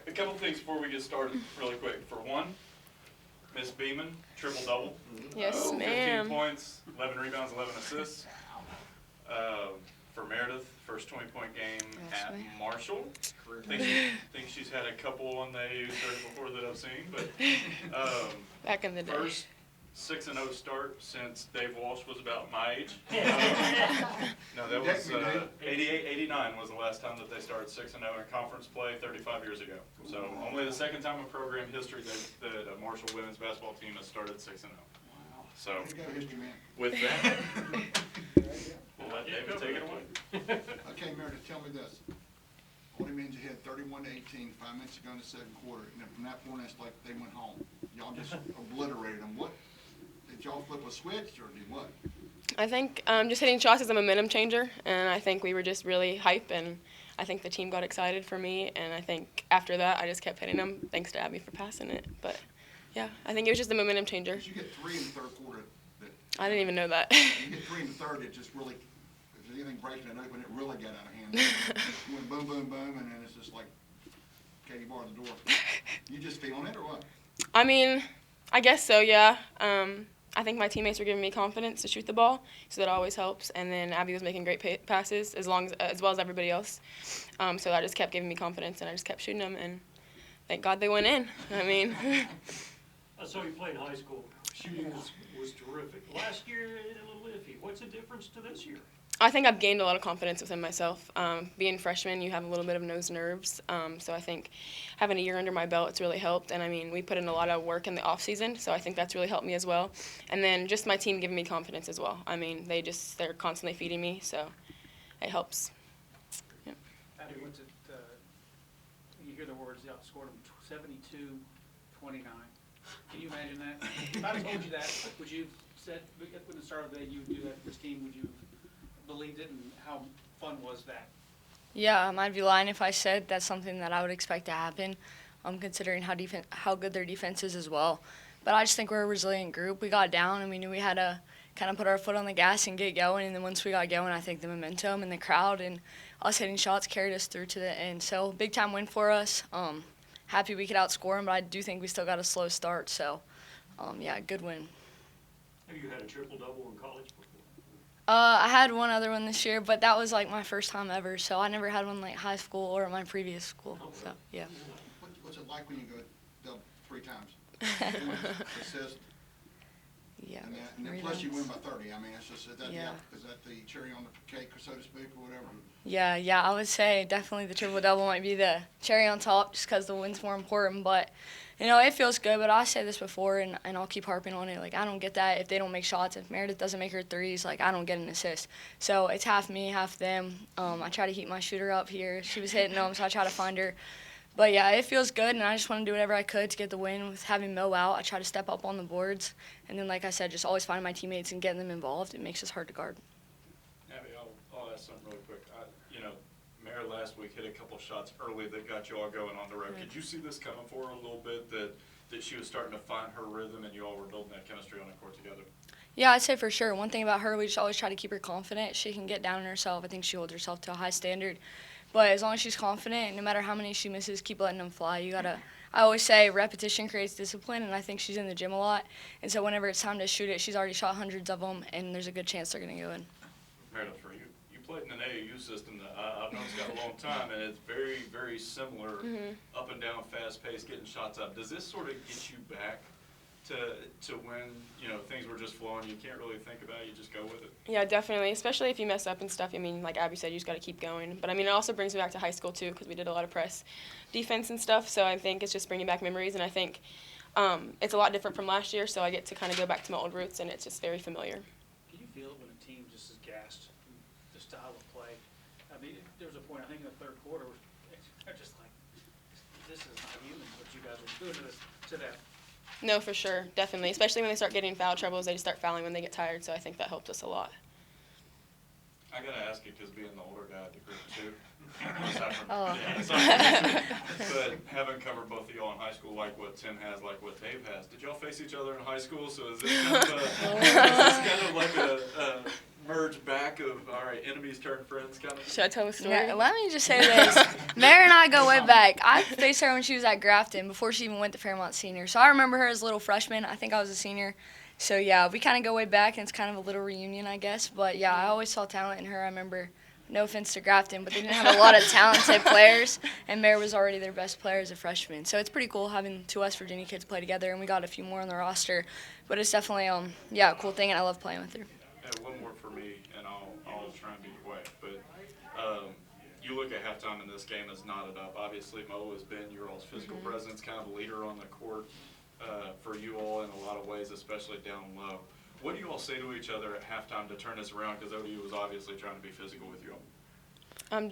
A couple things before we get started, really quick. For one, Miss Beeman, triple-double. Yes, 15 ma'am. points, 11 rebounds, 11 assists. For Meredith, first 20-point game Yes, at ma'am. Marshall. Think she's had a couple on the AAU circuit before that I've seen, but Back in the day. first 6-0 start since Dave Walsh was about my age. No, that was 88, 89 was the last time that they started 6-0 in conference play 35 years ago. So only the second time in program history that a Marshall women's basketball team has started 6-0. So with that, we'll let David take it away. Okay, Meredith, tell me this. Only means you had 31-18, 5 minutes ago in the second quarter, and from that point, it's like they went home. Y'all just obliterated them. What, did y'all flip a switch, or did what? I think just hitting shots is a momentum changer, and I think we were just really hype, and I think the team got excited for me, and I think after that, I just kept hitting them, thanks to Abby for passing it. But, yeah, I think it was just a momentum changer. Did you get 3 in the third quarter? I didn't even know that. You get 3 in the third, it just really, if there's anything breaking it open, it really got out of hand. You went boom, boom, boom, and then it's just like Katie barred the door. You just feeling it, or what? I mean, I guess so, yeah. I think my teammates were giving me confidence to shoot the ball, so that always helps. And then Abby was making great passes as well as everybody else. So that just kept giving me confidence, and I just kept shooting them, and thank God they went in. I mean. I saw you play in high school. Shooting was terrific. Last year, a little iffy. What's the difference to this year? I think I've gained a lot of confidence within myself. Being a freshman, you have a little bit of nose nerves, so I think having a year under my belt, it's really helped. And I mean, we put in a lot of work in the off season, so I think that's really helped me as well. And then just my team giving me confidence as well. I mean, they're constantly feeding me, so it helps. Yep. Abby, what's it? You hear the words, they outscored them 72-29. Can you imagine that? If I told you that, would you said at the start of the day you would do that for this team? Would you believed it, and how fun was that? Yeah, I'd be lying if I said that's something that I would expect to happen, considering how good their defense is as well. But I just think we're a resilient group. We got down, and we knew we had to kind of put our foot on the gas and get going. And then once we got going, I think the momentum and the crowd and us hitting shots carried us through to the end. So big-time win for us. Happy we could outscore them, but I do think we still got a slow start. So, yeah, good win. Have you had a triple-double in college before? I had one other one this year, but that was like my first time ever. So I never had one like high school or at my previous school. So yeah. What's it like when you go double 3 times? Assist. Yeah. And then plus you win by 30. I mean, it's just is that the cherry on the cake, or so to speak, or whatever? Yeah. I would say definitely the triple double might be the cherry on top, just because the win's more important. But you know, it feels good. But I said this before, and I'll keep harping on it. Like, I don't get that if they don't make shots. If Meredith doesn't make her threes, like, I don't get an assist. So it's half me, half them. I try to keep my shooter up here. She was hitting them, so I try to find her. But, yeah, it feels good, and I just want to do whatever I could to get the win. With having Mo out, I try to step up on the boards. And then, like I said, just always finding my teammates and getting them involved. It makes us hard to guard. Abby, I'll ask something really quick. Mara last week hit a couple shots early that got you all going on the road. Did you see this coming for her a little bit, that she was starting to find her rhythm and you all were building that chemistry on the court together? Yeah, I'd say for sure. One thing about her, we just always try to keep her confident. She can get down on herself. I think she holds herself to a high standard. But as long as she's confident, no matter how many she misses, keep letting them fly. I always say repetition creates discipline, and I think she's in the gym a lot. And so whenever it's time to shoot it, she's already shot hundreds of them, and there's a good chance they're going to go in. Meredith, for you played in an AAU system that I've known it's got a long time, and it's very, very similar, up and down, fast-paced, getting shots up. Does this sort of get you back to when, things were just flowing, you can't really think about it, you just go with it? Yeah, definitely, especially if you mess up and stuff. I mean, like Abby said, you just got to keep going. But, I mean, it also brings me back to high school, too, because we did a lot of press defense and stuff. So I think it's just bringing back memories, and I think it's a lot different from last year, so I get to kind of go back to my old roots, and it's just very familiar. Can you feel it when a team just is gassed, the style of play? I mean, there was a point, I think, in the third quarter, where they're just like, this is not human what you guys are doing to that. No, for sure, definitely. Especially when they start getting foul troubles, they just start fouling when they get tired, so I think that helped us a lot. I got to ask you, because being the older guy of the group, too, but having covered both of y'all in high school, like what Tim has, like what Dave has, did y'all face each other in high school? So is this kind of like merge back of, all right, enemies turn friends kind of? Should I tell the story? Yeah, let me just say this. Mary and I go way back. I faced her when she was at Grafton before she even went to Fairmont Senior. So I remember her as a little freshman. I think I was a senior. So, yeah, we kind of go way back, and it's kind of a little reunion, I guess. But, yeah, I always saw talent in her. I remember, no offense to Grafton, but they didn't have a lot of talented players, and Mary was already their best player as a freshman. So it's pretty cool having two West Virginia kids play together, and we got a few more on the roster. But it's definitely, yeah, a cool thing, and I love playing with her. One more for me, and I'll try and be quick, but you look at halftime in this game as knotted up. Obviously, Mo has been your all's physical presence, kind of a leader on the court for you all in a lot of ways, especially down low. What do you all say to each other at halftime to turn this around? Because ODU was obviously trying to be physical with you all.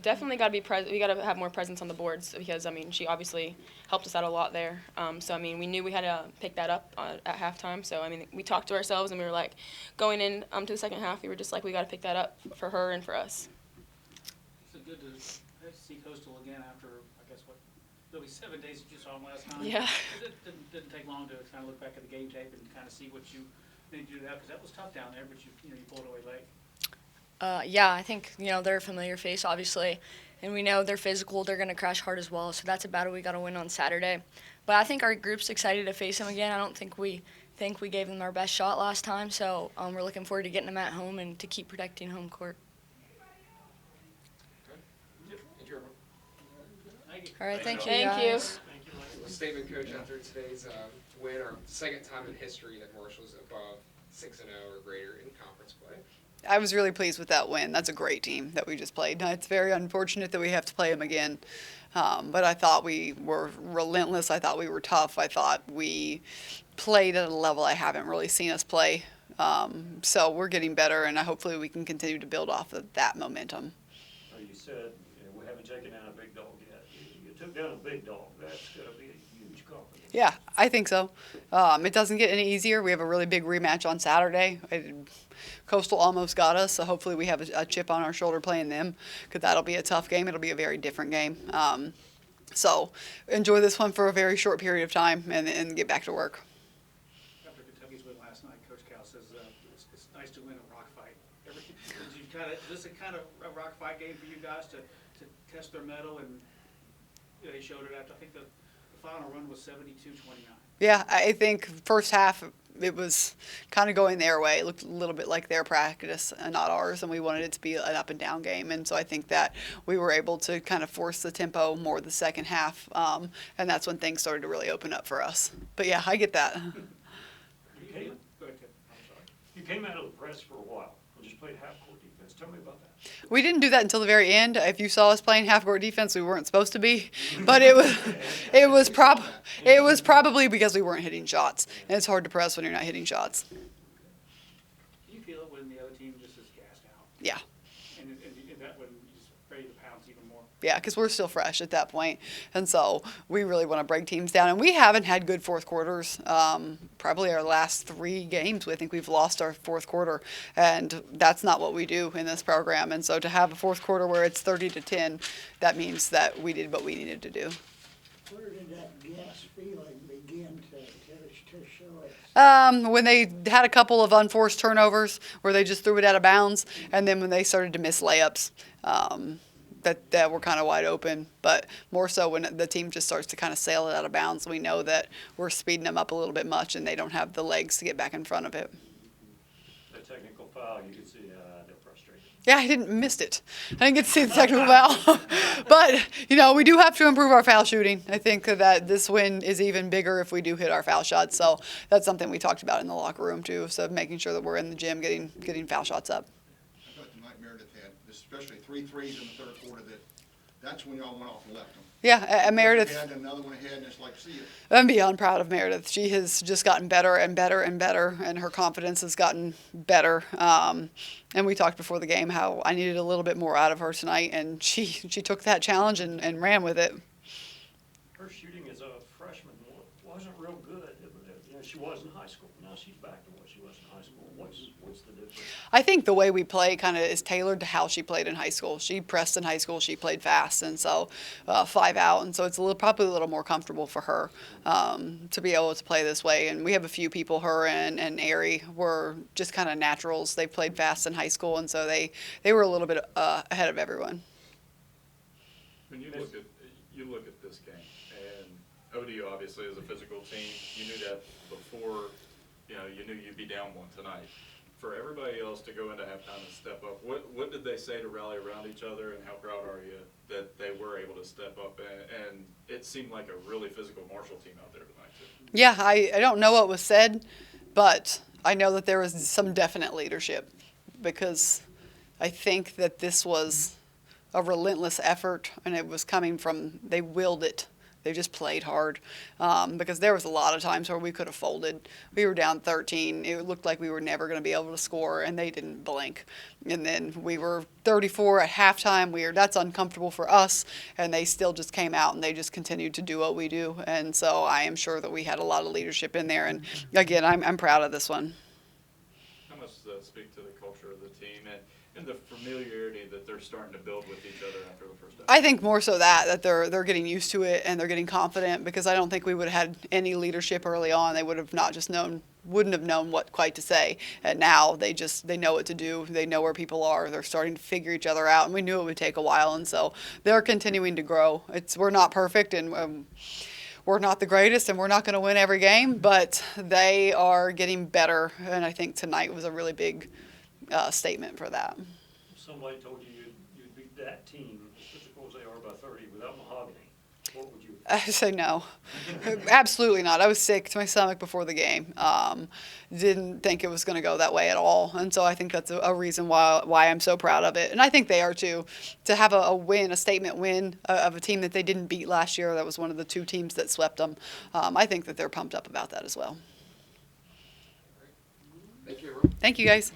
Definitely got to be we got to have more presence on the boards because, I mean, she obviously helped us out a lot there. So, I mean, we knew we had to pick that up at halftime. So, I mean, we talked to ourselves and we were like, going in to the second half, we were just like, we got to pick that up for her and for us. It's good to see Coastal again after, I guess, what, really 7 days that you saw them last time. Yeah. It didn't take long to kind of look back at the game tape and kind of see what you need to do now, because that was tough down there, but you pulled away late. Yeah, I think, they're a familiar face, obviously, and we know they're physical. They're going to crash hard as well, so that's a battle we got to win on Saturday. But I think our group's excited to face them again. I don't think we gave them our best shot last time, so we're looking forward to getting them at home and to keep protecting home court. All right, thank you, guys. Statement, Coach, after today's win, our second time in history that Marshall's above 6-0 or greater in conference play. I was really pleased with that win. That's a great team that we just played. It's very unfortunate that we have to play them again, but I thought we were relentless. I thought we were tough. I thought we played at a level I haven't really seen us play. So we're getting better, and hopefully we can continue to build off of that momentum. You said we haven't taken down a big dog yet. You took down a big dog. That's going to be a huge compliment. Yeah, I think so. It doesn't get any easier. We have a really big rematch on Saturday. Coastal almost got us, so hopefully we have a chip on our shoulder playing them, because that'll be a tough game. It'll be a very different game. So enjoy this one for a very short period of time and get back to work. After Kentucky's win last night, Coach Cal says it's nice to win a rock fight. Is this a kind of a rock fight game for you guys to test their mettle? And they showed it after, I think the final run was 72-29. Yeah, I think first half it was kind of going their way. It looked a little bit like their practice and not ours, and we wanted it to be an up and down game. And so I think that we were able to kind of force the tempo more the second half, and that's when things started to really open up for us. But yeah, I get that. Go ahead, Tim. I'm sorry. You came out of the press for a while and just played half-court defense. Tell me about that. We didn't do that until the very end. If you saw us playing half-court defense, we weren't supposed to be, but it was probably because we weren't hitting shots, and it's hard to press when you're not hitting shots. Do you feel it when the other team just is gassed out? Yeah. And that when you're just ready to pounce even more? Yeah, because we're still fresh at that point, and so we really want to break teams down. And we haven't had good fourth quarters. Probably our last 3 games, I think we've lost our fourth quarter, and that's not what we do in this program. And so to have a fourth quarter where it's 30-10, that means that we did what we needed to do. Where did that gas feeling begin to show us? When they had a couple of unforced turnovers where they just threw it out of bounds, and then when they started to miss layups. That were kind of wide open, but more so when the team just starts to kind of sail it out of bounds. We know that we're speeding them up a little bit much, and they don't have the legs to get back in front of it. The technical foul, you can see they're frustrated. Yeah, I missed it. I didn't get to see the technical foul. But, we do have to improve our foul shooting. I think that this win is even bigger if we do hit our foul shots. So that's something we talked about in the locker room, too. So making sure that we're in the gym getting foul shots up. I thought tonight Meredith had, especially 3 threes in the third quarter, that's when y'all went off and left them. Yeah, Meredith. Had another one ahead, and it's like, see you. I'm beyond proud of Meredith. She has just gotten better and better and better, and her confidence has gotten better. And we talked before the game how I needed a little bit more out of her tonight, and she took that challenge and ran with it. Her shooting as a freshman wasn't real good. as she was in high school. Now she's back to what she was in high school. What's the difference? I think the way we play kind of is tailored to how she played in high school. She pressed in high school, she played fast, and so 5 out, and so it's probably a little more comfortable for her to be able to play this way. And we have a few people, her and Ari were just kind of naturals. They played fast in high school, and so they were a little bit ahead of everyone. When you look at this game, and ODU obviously is a physical team. You knew that before, you knew you'd be down one tonight. For everybody else to go into halftime and step up, what did they say to rally around each other, and how proud are you that they were able to step up? And it seemed like a really physical Marshall team out there tonight, too. Yeah, I don't know what was said, but I know that there was some definite leadership, because I think that this was a relentless effort, and it was coming from, they willed it. They just played hard, because there was a lot of times where we could have folded. We were down 13. It looked like we were never going to be able to score, and they didn't blink. And then we were 34 at halftime. That's uncomfortable for us, and they still just came out, and they just continued to do what we do. And so I am sure that we had a lot of leadership in there. And again, I'm proud of this one. How much does that speak to the culture of the team and the familiarity that they're starting to build with each other after the first half? I think more so that they're getting used to it, and they're getting confident, because I don't think we would have had any leadership early on. They would have not just wouldn't have known what quite to say. And now they know what to do. They know where people are. They're starting to figure each other out, and we knew it would take a while, and so they're continuing to grow. We're not perfect, and we're not the greatest, and we're not going to win every game, but they are getting better, and I think tonight was a really big statement for that. If somebody told you you'd beat that team, as physical as they are, by 30 without Mahogany, what would you? I say no, absolutely not. I was sick to my stomach before the game. Didn't think it was going to go that way at all, and so I think that's a reason why I'm so proud of it, and I think they are too. To have a win, a statement win of a team that they didn't beat last year, that was one of the 2 teams that swept them. I think that they're pumped up about that as well. Thank you, everyone. Thank you, guys.